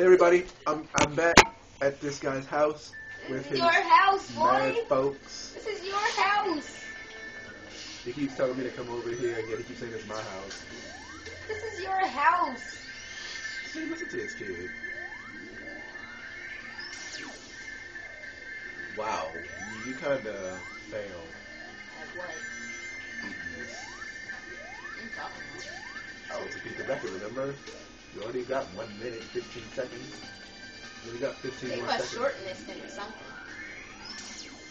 everybody, I'm back at this guy's house with his your house, mad boy. folks. This is your house. He keeps telling me to come over here, and yet he keeps saying it's my house. This is your house. See, listen to this kid. Wow, you kind of failed. Like what? Oh, to beat the record, remember? You already got 1 minute, 15 seconds. Then we got 15 They more must seconds. shorten this thing or something.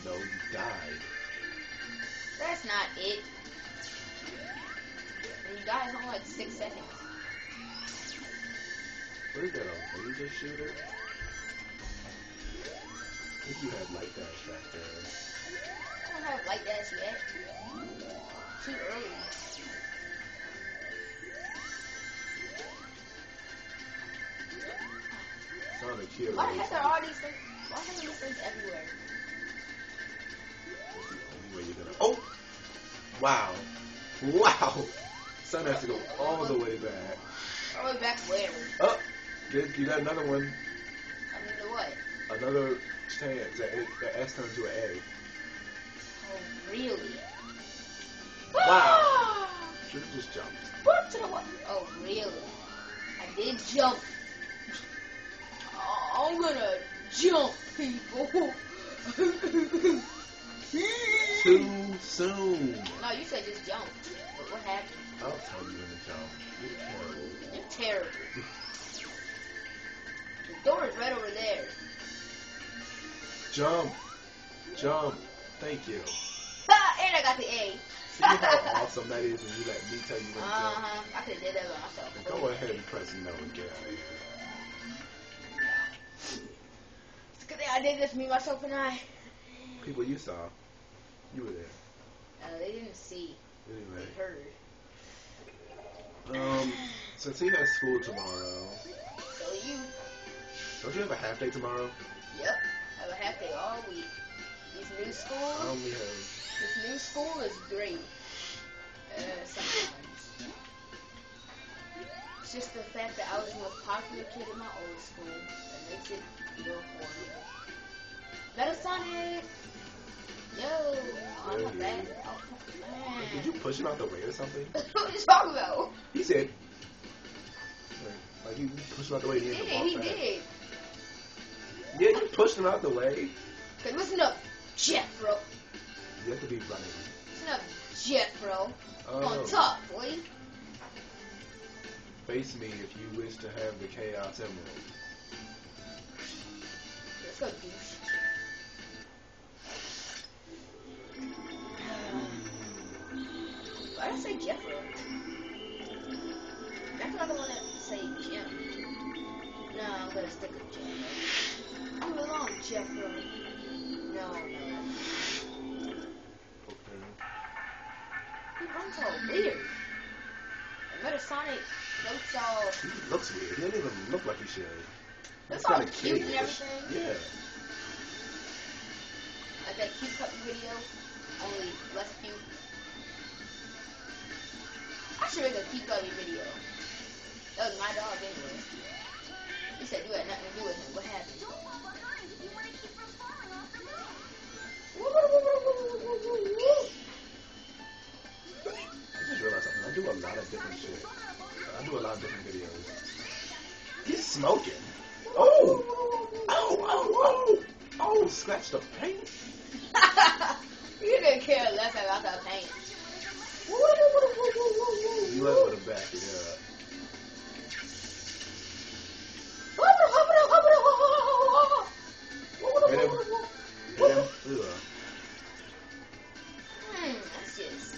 No, you died. That's not it. And you died in only like 6 seconds. What is that, a laser shooter? I think you had light dash back there. I don't have light dash yet. Too early. Sonic here. Why the heck are all these things? Why are these things everywhere? That's the only way you're gonna. Oh! Wow. Wow! Sun has to go all the way back. All the way back where? Oh! You got another one. I mean, the what? Another chance. That S turns to an A. Oh, really? Wow. Should have just jumped. What to the what? Oh, really? I did jump. Oh, I'm gonna jump, people. Too soon. No, you said just jump. But what happened? I'll tell you when to jump. You're terrible. You're terrible. The door is right over there. Jump. Jump. Thank you. Ha! And I got the A. See how awesome that is when you let me tell you when to jump? Uh-huh. I could have did that by myself. Go ahead and press no and get out of here. It's a good thing I did this, me, myself, and I. People you saw, you were there. They didn't see. Anyway. They heard. Since he has school tomorrow, So you. don't you have a half day tomorrow? Yep. I have a half day all week. This new school. I only have. This new school is great. Sometimes. It's just the fact that I was the most popular kid in my old school that makes it real for me. Metasonic! Yo! Oh, I'm not bad. Oh, man. Did you push him out the way or something? What are you talking about? He said. Like you pushed him out the way. He did. Yeah, you pushed him out the way. Okay, listen up, Jeffro. You have to be running. Listen up, Jeffro. Oh. On top, boy. Face me if you wish to have the Chaos Emerald. Let's go, douche. Why did I say Jeffro? That's not the one that say Jim. No, I'm gonna stick with Jeffro. Move along, Jeffro. No. Okay. He runs all weird. And Metasonic looks all... He looks weird. He doesn't even look like he should. Looks That's all kind of cute and kid-ish. everything. Yeah. Like that cute cut video, only less cute. I should make a cute cutty video. That was my dog anyway. You said you had nothing to do with him. What happened? Don't fall behind. You want to keep from falling off the moon. I just realized something. I do a lot of different shit. I do a lot of different videos. He's smoking. Oh, scratch the paint. You didn't care less about that paint. You might want to back it up. Hit him. Hit him. Ugh. That's just...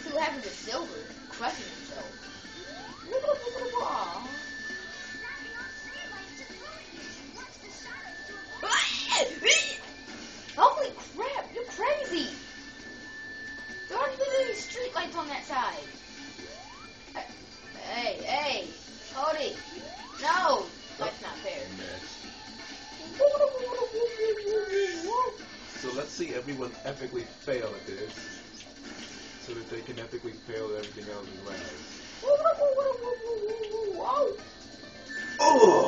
See what happens to Silver, crushing himself. Aw. Holy crap, you're crazy! There aren't even any street lights on that side. Hey, hold it. No, that's not fair. So let's see everyone epically fail at this, so that they can epically fail at everything else as well. Whoa. Oh!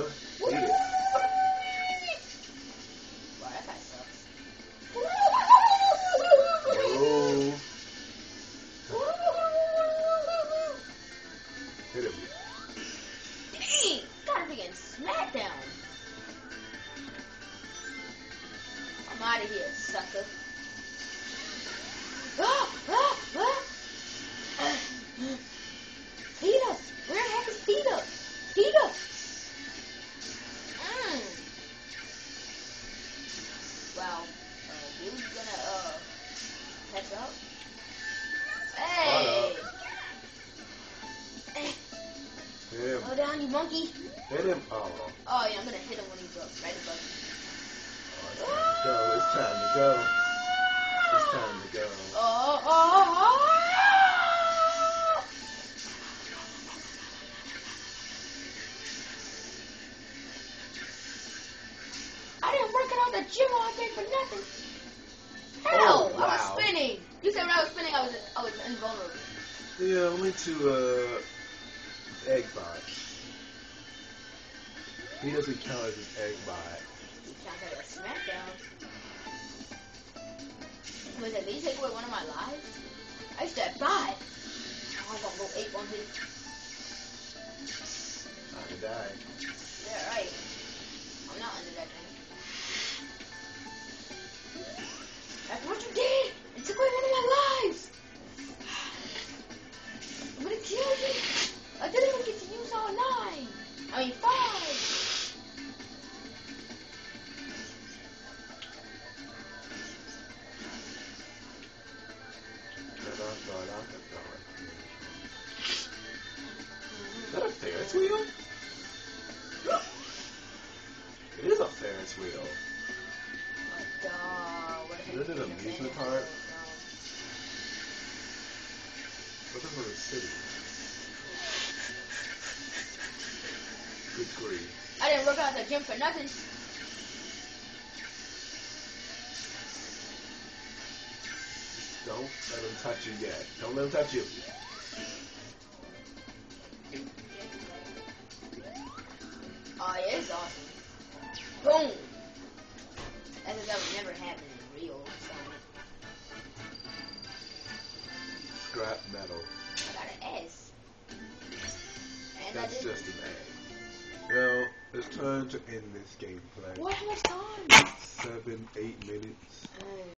go. Beat it. Wow, that guy sucks. Oh. Hit him. Dang! Got him again. Smackdown. I'm out of here, sucker. Peter! Where the heck is Peter? Peter! Wow. Dude's gonna, catch up. Hey! Hit him. Go down, you monkey. Hit him. Oh. Oh, yeah, I'm gonna hit him when he's up, right above me. Oh, it's time to go. It's time to go. Oh. I didn't work out the gym all day for nothing. Hell, Oh, I wow. was spinning. You said when I was spinning, I was invulnerable. Yeah, I went to egg bot. He doesn't count as an egg bot. You can't get a smackdown. Was it, did you take away one of my lives? I used to have 5. I was gonna go 8 on his. Time to die. Yeah, right. I'm not under that thing. That's what you did! It took away one of my lives! I'm gonna kill you! I didn't even get to use all 9! I mean 5! Is that a Ferris wheel? It is a Ferris wheel. Is it an amusement park? What's up for the city? Good grief. I didn't work out at the gym for nothing. Don't let him touch you yet. Don't let him touch you. Oh, yeah, it's awesome. Boom! That would never happen in real Sonic. Scrap metal. I got an S. And That's I did. just an egg. Well, it's time to end this gameplay. What? How much time? 7, 8 minutes.